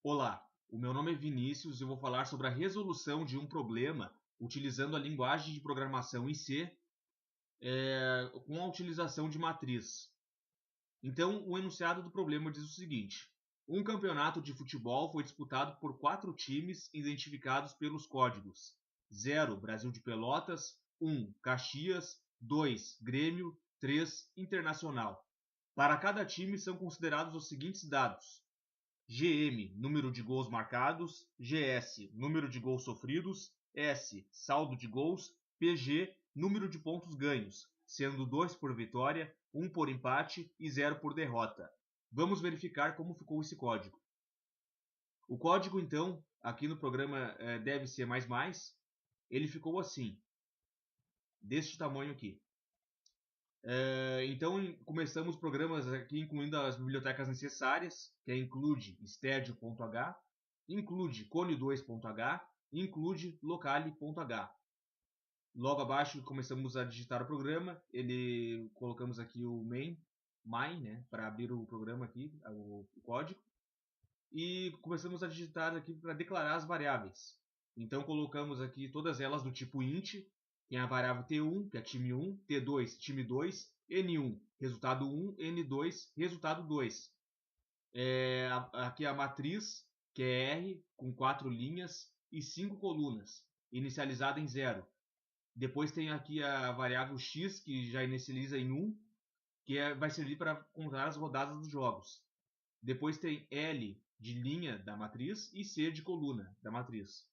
Olá, o meu nome é Vinícius e eu vou falar sobre a resolução de um problema utilizando a linguagem de programação em C, com a utilização de matriz. Então, o enunciado do problema diz o seguinte: um campeonato de futebol foi disputado por 4 times identificados pelos códigos 0 Brasil de Pelotas, 1 Caxias, 2 Grêmio, 3 Internacional. Para cada time são considerados os seguintes dados: GM, número de gols marcados, GS, número de gols sofridos, S, saldo de gols, PG, número de pontos ganhos, sendo 2 por vitória, 1 por empate e 0 por derrota. Vamos verificar como ficou esse código. O código, então, aqui no programa deve ser mais, ele ficou assim, deste tamanho aqui. Então, começamos programas aqui incluindo as bibliotecas necessárias, que é include stadio.h, include cone2.h, include locale.h. Logo abaixo começamos a digitar o programa, colocamos aqui o main, né, para abrir o programa aqui, o código, e começamos a digitar aqui para declarar as variáveis. Então colocamos aqui todas elas do tipo int, tem a variável T1, que é time 1, T2, time 2, N1, resultado 1, N2, resultado 2. Aqui a matriz, que é R, com 4 linhas e 5 colunas, inicializada em 0. Depois tem aqui a variável X, que já inicializa em 1, que vai servir para contar as rodadas dos jogos. Depois tem L de linha da matriz e C de coluna da matriz.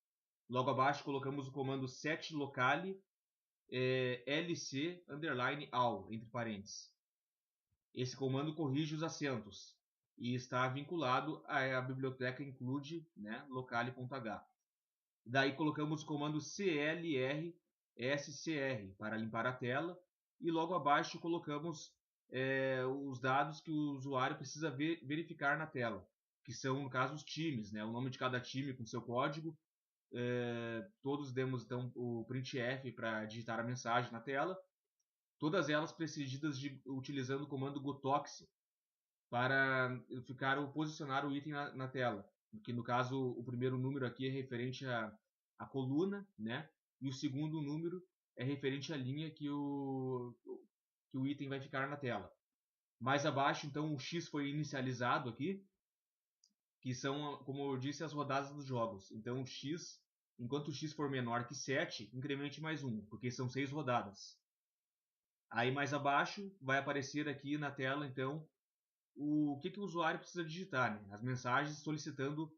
Logo abaixo colocamos o comando setlocale lc underline all, entre parênteses. Esse comando corrige os acentos e está vinculado à biblioteca include, né, locale.h. Daí colocamos o comando clr scr para limpar a tela e logo abaixo colocamos os dados que o usuário precisa verificar na tela, que são, no caso, os times, né, o nome de cada time com seu código. Todos demos então o printf para digitar a mensagem na tela, todas elas precedidas utilizando o comando gotox para posicionar o item na tela, que no caso o primeiro número aqui é referente à coluna, né, e o segundo número é referente à linha que o item vai ficar na tela. Mais abaixo, então, o X foi inicializado aqui, que são, como eu disse, as rodadas dos jogos. Então, o X, enquanto o X for menor que 7, incremente mais 1, porque são 6 rodadas. Aí, mais abaixo, vai aparecer aqui na tela, então, o que o usuário precisa digitar, né? As mensagens solicitando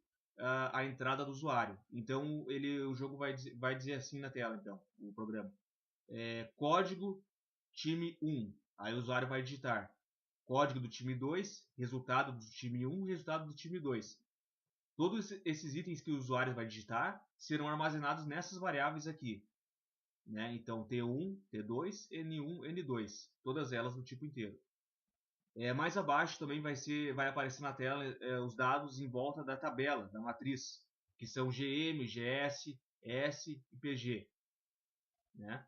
a entrada do usuário. Então, o jogo vai dizer assim na tela, então, o programa. Código time 1. Aí o usuário vai digitar código do time 2, resultado do time 1, resultado do time 2. Todos esses itens que o usuário vai digitar serão armazenados nessas variáveis aqui, né? Então T1, T2, N1, N2, todas elas do tipo inteiro. Mais abaixo também vai aparecer na tela os dados em volta da tabela, da matriz, que são GM, GS, S e PG, né?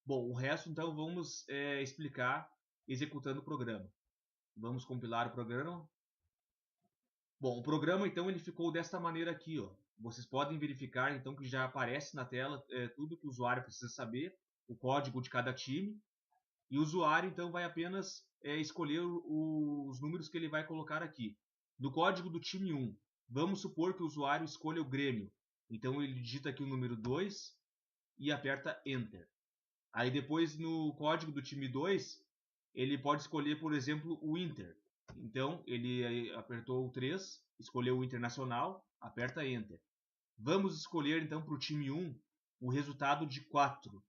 Bom, o resto então vamos explicar executando o programa. Vamos compilar o programa. Bom, o programa então ele ficou desta maneira aqui, ó. Vocês podem verificar então que já aparece na tela tudo que o usuário precisa saber, o código de cada time, e o usuário então vai apenas escolher os números que ele vai colocar aqui. No código do time 1, vamos supor que o usuário escolha o Grêmio. Então ele digita aqui o número 2 e aperta Enter. Aí depois no código do time 2, ele pode escolher, por exemplo, o Inter. Então ele apertou o 3, escolheu o Internacional, aperta Enter. Vamos escolher então para o time 1 o resultado de 4.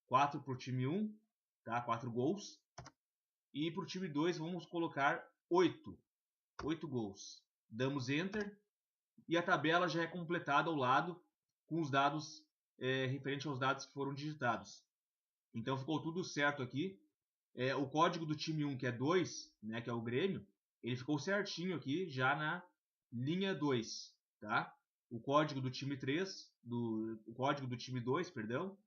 4 para o time 1, tá? 4 gols. E para o time 2 vamos colocar 8. 8 gols. Damos Enter e a tabela já é completada ao lado com os dados referente aos dados que foram digitados. Então ficou tudo certo aqui. O código do time 1, que é 2, né, que é o Grêmio, ele ficou certinho aqui já na linha 2, tá? O código do time 3, o código do time 2, perdão,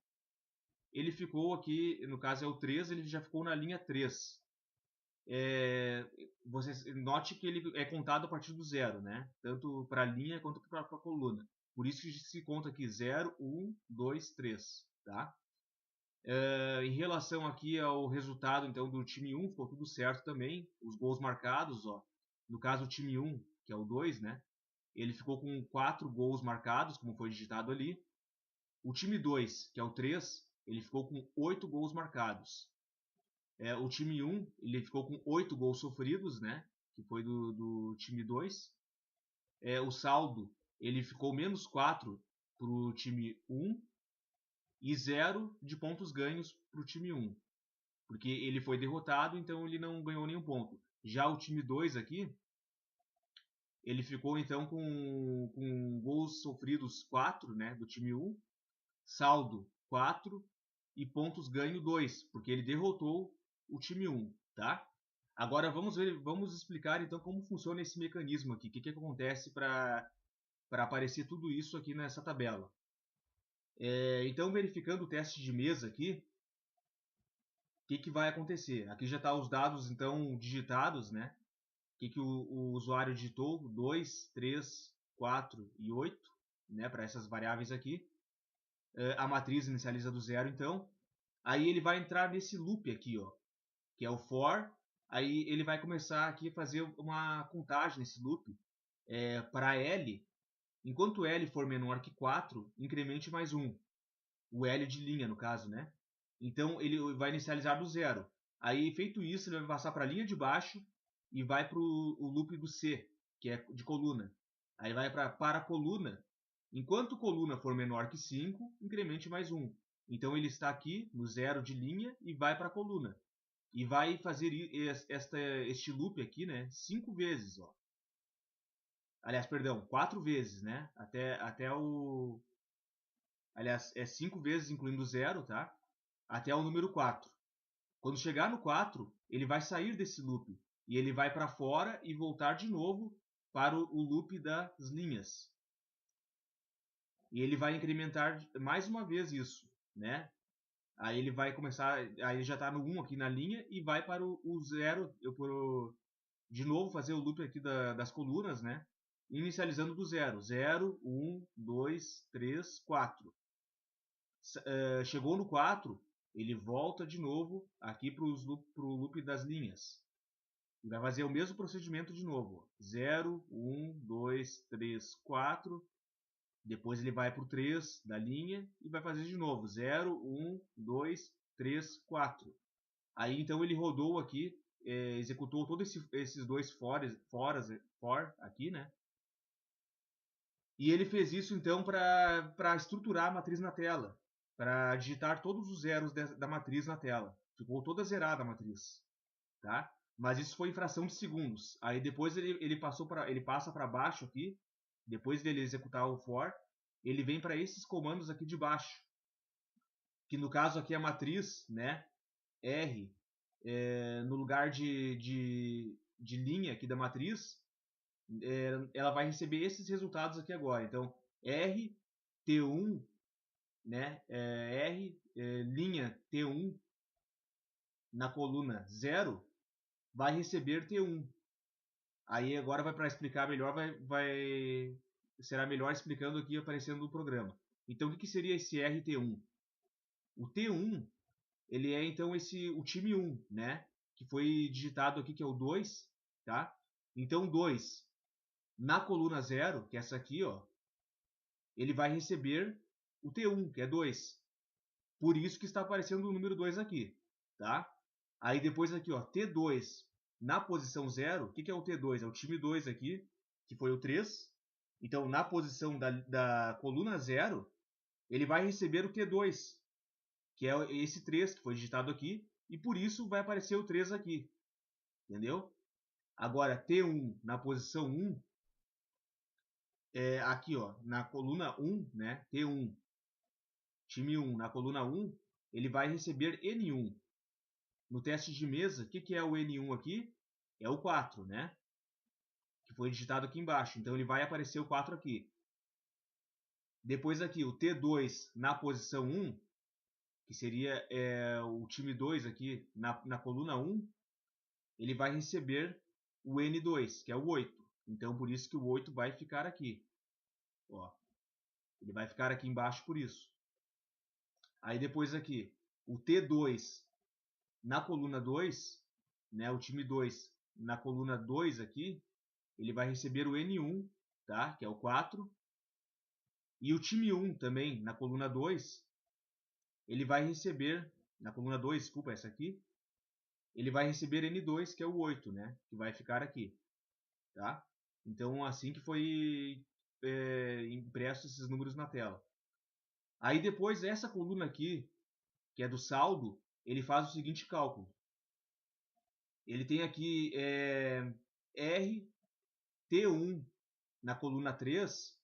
ele ficou aqui, no caso é o 3, ele já ficou na linha 3. você note que ele é contado a partir do zero, né? Tanto para a linha quanto para a coluna. Por isso que se conta aqui 0, 1, 2, 3, tá? Em relação aqui ao resultado então do time 1, ficou tudo certo também. Os gols marcados, ó. No caso o time 1, que é o 2, né? Ele ficou com 4 gols marcados, como foi digitado ali. O time 2, que é o 3, ele ficou com 8 gols marcados. O time 1, ele ficou com 8 gols sofridos, né? Que foi do time 2. O saldo, ele ficou menos 4 para o time 1 e 0 de pontos ganhos para o time 1. Porque ele foi derrotado, então ele não ganhou nenhum ponto. Já o time 2 aqui, ele ficou então com gols sofridos 4, né, do time 1, saldo 4 e pontos ganho 2, porque ele derrotou o time 1, tá? Agora vamos explicar então como funciona esse mecanismo aqui, o que acontece para aparecer tudo isso aqui nessa tabela. Então, verificando o teste de mesa aqui, o que vai acontecer? Aqui já está os dados então digitados, né? O que o usuário digitou, 2, 3, 4 e 8, né, para essas variáveis aqui. A matriz inicializa do zero, então. Aí ele vai entrar nesse loop aqui, ó, que é o for. Aí ele vai começar aqui a fazer uma contagem nesse loop para L. Enquanto L for menor que 4, incremente mais 1. O L de linha, no caso, né? Então ele vai inicializar do zero. Aí, feito isso, ele vai passar para a linha de baixo e vai para o loop do C, que é de coluna. Aí vai para a coluna. Enquanto coluna for menor que 5, incremente mais 1. Então ele está aqui no zero de linha e vai para a coluna. E vai fazer este loop aqui, né, 5 vezes, ó. Aliás, perdão, 4 vezes, né? Até o... Aliás, 5 vezes incluindo o zero, tá? Até o número 4. Quando chegar no 4, ele vai sair desse loop. E ele vai para fora e voltar de novo para o loop das linhas. E ele vai incrementar mais uma vez isso, né? Aí ele vai começar, aí ele já está no 1 aqui na linha e vai para o 0, de novo fazer o loop aqui das colunas, né? Inicializando do 0. 0, 1, 2, 3, 4. Chegou no 4, ele volta de novo aqui para o loop das linhas. E vai fazer o mesmo procedimento de novo. 0, 1, 2, 3, 4. Depois ele vai para o 3 da linha e vai fazer de novo. 0, 1, 2, 3, 4. Aí então ele rodou aqui, executou todos esses dois for aqui, né? E ele fez isso então para estruturar a matriz na tela, para digitar todos os zeros da matriz na tela. Ficou toda zerada a matriz, tá? Mas isso foi em fração de segundos. Aí depois ele passa para baixo aqui, depois dele executar o for, ele vem para esses comandos aqui de baixo, que no caso aqui é a matriz, né? R, no lugar de linha aqui da matriz, ela vai receber esses resultados aqui agora. Então, R, T1, né? Linha T1 na coluna 0 vai receber T1. Aí agora vai para explicar melhor, será melhor explicando aqui aparecendo no programa. Então, o que seria esse RT1? O T1, ele é então o time 1, né? Que foi digitado aqui, que é o 2, tá? Então, 2 na coluna 0, que é essa aqui, ó, ele vai receber o T1, que é 2. Por isso que está aparecendo o número 2 aqui, tá? Aí depois aqui, ó, T2 na posição 0, o que é o T2? É o time 2 aqui, que foi o 3. Então, na posição da coluna 0, ele vai receber o T2, que é esse 3 que foi digitado aqui, e por isso vai aparecer o 3 aqui, entendeu? Agora, T1 na posição 1, aqui, ó, na coluna 1, né, T1, time 1, na coluna 1, ele vai receber N1. No teste de mesa, o que é o N1 aqui? É o 4, né? Que foi digitado aqui embaixo. Então ele vai aparecer o 4 aqui. Depois aqui, o T2 na posição 1, que seria o time 2 aqui na coluna 1, ele vai receber o N2, que é o 8. Então, por isso que o 8 vai ficar aqui. Ó, ele vai ficar aqui embaixo por isso. Aí depois aqui, o T2 na coluna 2, né, o time 2 na coluna 2 aqui, ele vai receber o N1, tá, que é o 4. E o time 1 também, na coluna 2, ele vai receber, na coluna 2, desculpa, essa aqui, ele vai receber N2, que é o 8, né, que vai ficar aqui. Tá? Então, assim que foi impresso esses números na tela. Aí depois, essa coluna aqui, que é do saldo, ele faz o seguinte cálculo. Ele tem aqui RT1 na coluna 3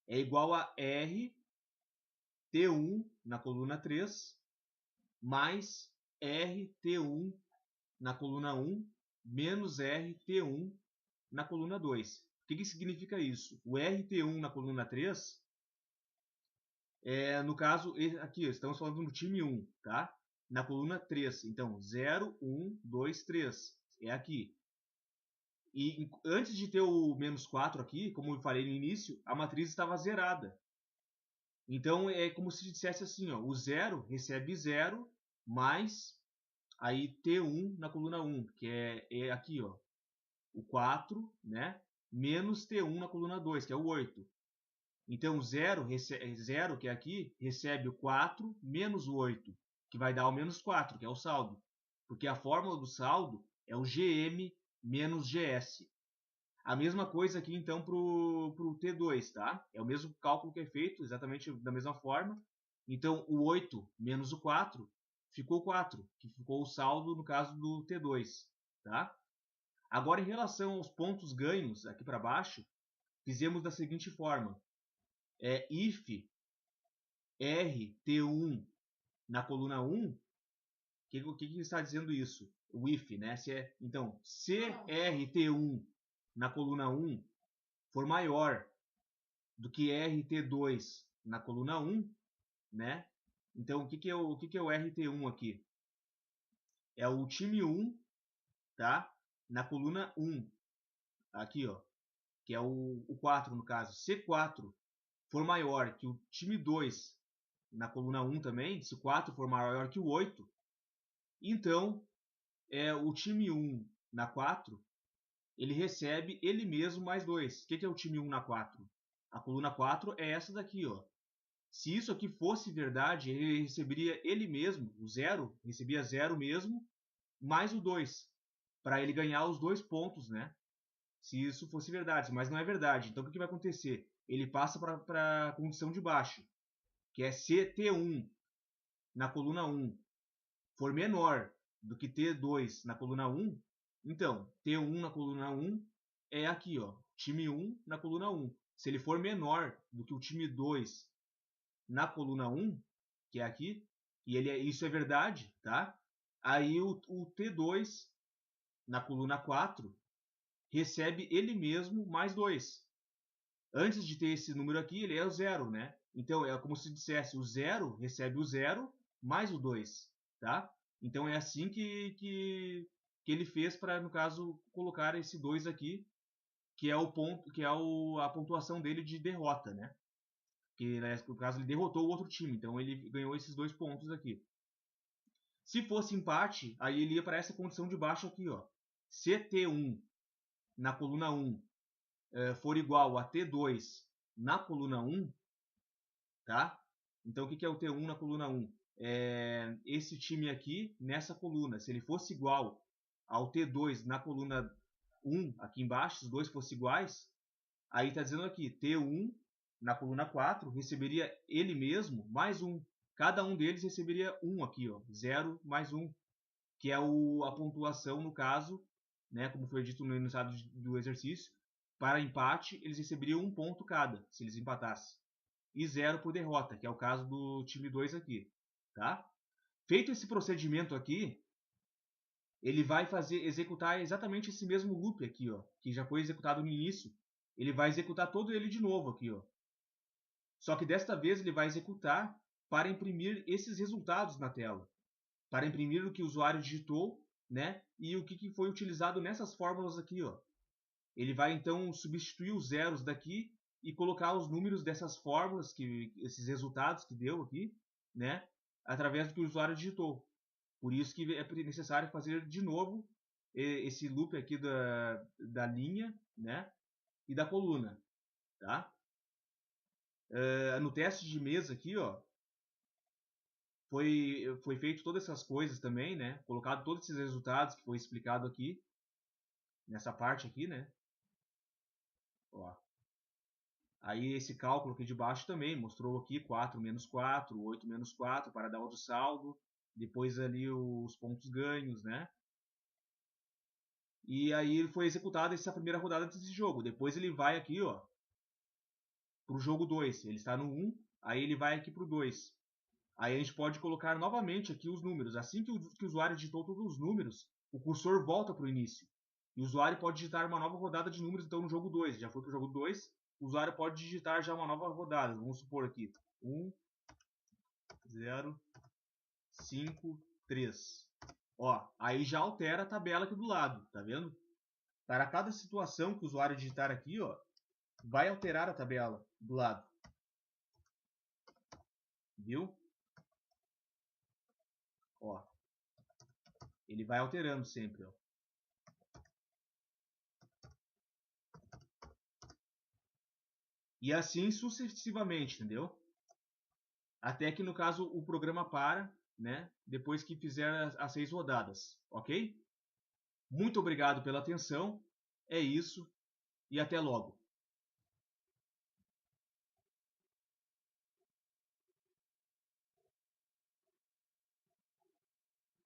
é igual a RT1 na coluna 3 mais RT1 na coluna 1 menos RT1 na coluna 2. O que significa isso? O RT1 na coluna 3, no caso, aqui estamos falando no time 1, tá? Na coluna 3. Então, 0, 1, 2, 3. É aqui. E antes de ter o menos 4 aqui, como eu falei no início, a matriz estava zerada. Então, é como se dissesse assim, ó, o 0 recebe 0 mais aí T1 na coluna 1, que é aqui, ó, o 4, né? Menos T1 na coluna 2, que é o 8. Então, 0, que é aqui, recebe o 4 menos o 8, que vai dar o menos 4, que é o saldo. Porque a fórmula do saldo é o GM menos GS. A mesma coisa aqui, então, para o T2, tá? É o mesmo cálculo que é feito, exatamente da mesma forma. Então, o 8 menos o 4 ficou 4, que ficou o saldo no caso do T2, tá? Agora, em relação aos pontos ganhos aqui para baixo, fizemos da seguinte forma. If RT1 na coluna 1, o que está dizendo isso? O if, né? Então, se RT1 na coluna 1 for maior do que RT2 na coluna 1, né? Então, o que é o RT1 aqui? É o time 1, tá? Na coluna 1. Aqui, ó. Que é o 4 no caso. Se 4 for maior que o time 2 na coluna 1 também, se o 4 for maior que o 8, então o time 1 na 4, ele recebe ele mesmo mais 2. O que é o time 1 na 4? A coluna 4 é essa daqui, ó. Se isso aqui fosse verdade, ele receberia ele mesmo, o 0, recebia 0 mesmo, mais o 2, para ele ganhar os 2 pontos, né? Se isso fosse verdade, mas não é verdade. Então o que vai acontecer? Ele passa para a condição de baixo, que é se T1 na coluna 1 for menor do que T2 na coluna 1, então T1 na coluna 1 é aqui, ó, time 1 na coluna 1. Se ele for menor do que o time 2 na coluna 1, que é aqui, e isso é verdade, tá? Aí o T2 na coluna 4 recebe ele mesmo mais 2. Antes de ter esse número aqui, ele é o 0, né? Então, é como se dissesse o 0 recebe o 0 mais o 2, tá? Então, é assim que ele fez para, no caso, colocar esse 2 aqui, que é o ponto, que é a pontuação dele de derrota, né? Que, no caso, ele derrotou o outro time, então ele ganhou esses 2 pontos aqui. Se fosse empate, aí ele ia para essa condição de baixo aqui, ó. Se T1 na coluna 1 for igual a T2 na coluna 1, tá? Então, o que é o T1 na coluna 1? Esse time aqui nessa coluna. Se ele fosse igual ao T2 na coluna 1, aqui embaixo, se os dois fossem iguais, aí está dizendo aqui, T1 na coluna 4 receberia ele mesmo mais 1. Cada um deles receberia 1 aqui, ó, 0 mais 1, que é a pontuação, no caso, né, como foi dito no enunciado do exercício. Para empate, eles receberiam 1 ponto cada, se eles empatassem. E 0 por derrota, que é o caso do time 2 aqui. Tá? Feito esse procedimento aqui, ele vai executar exatamente esse mesmo loop aqui, ó, que já foi executado no início. Ele vai executar todo ele de novo aqui, ó. Só que desta vez ele vai executar para imprimir esses resultados na tela. Para imprimir o que o usuário digitou né? E o que foi utilizado nessas fórmulas aqui, ó. Ele vai então substituir os zeros daqui e colocar os números dessas fórmulas, esses resultados que deu aqui, né? Através do que o usuário digitou. Por isso que é necessário fazer de novo esse loop aqui da linha, né? E da coluna, tá? No teste de mesa aqui, ó, foi feito todas essas coisas também, né? Colocado todos esses resultados que foi explicado aqui, nessa parte aqui, né? Ó. Aí esse cálculo aqui de baixo também mostrou aqui 4 menos 4, 8 menos 4 para dar outro saldo. Depois ali os pontos ganhos, né? E aí foi executada essa primeira rodada desse jogo. Depois ele vai aqui, ó, pro jogo 2. Ele está no 1, aí ele vai aqui pro 2. Aí a gente pode colocar novamente aqui os números. Assim que o usuário digitou todos os números, o cursor volta para o início. E o usuário pode digitar uma nova rodada de números então no jogo 2. Já foi para o jogo 2, o usuário pode digitar já uma nova rodada. Vamos supor aqui 1, 0, 5, 3. Ó, aí já altera a tabela aqui do lado, tá vendo? Para cada situação que o usuário digitar aqui, ó, vai alterar a tabela do lado. Viu? Ó, ele vai alterando sempre, ó. E assim sucessivamente, entendeu? Até que no caso o programa para, né? Depois que fizer as 6 rodadas, ok? Muito obrigado pela atenção. É isso e até logo.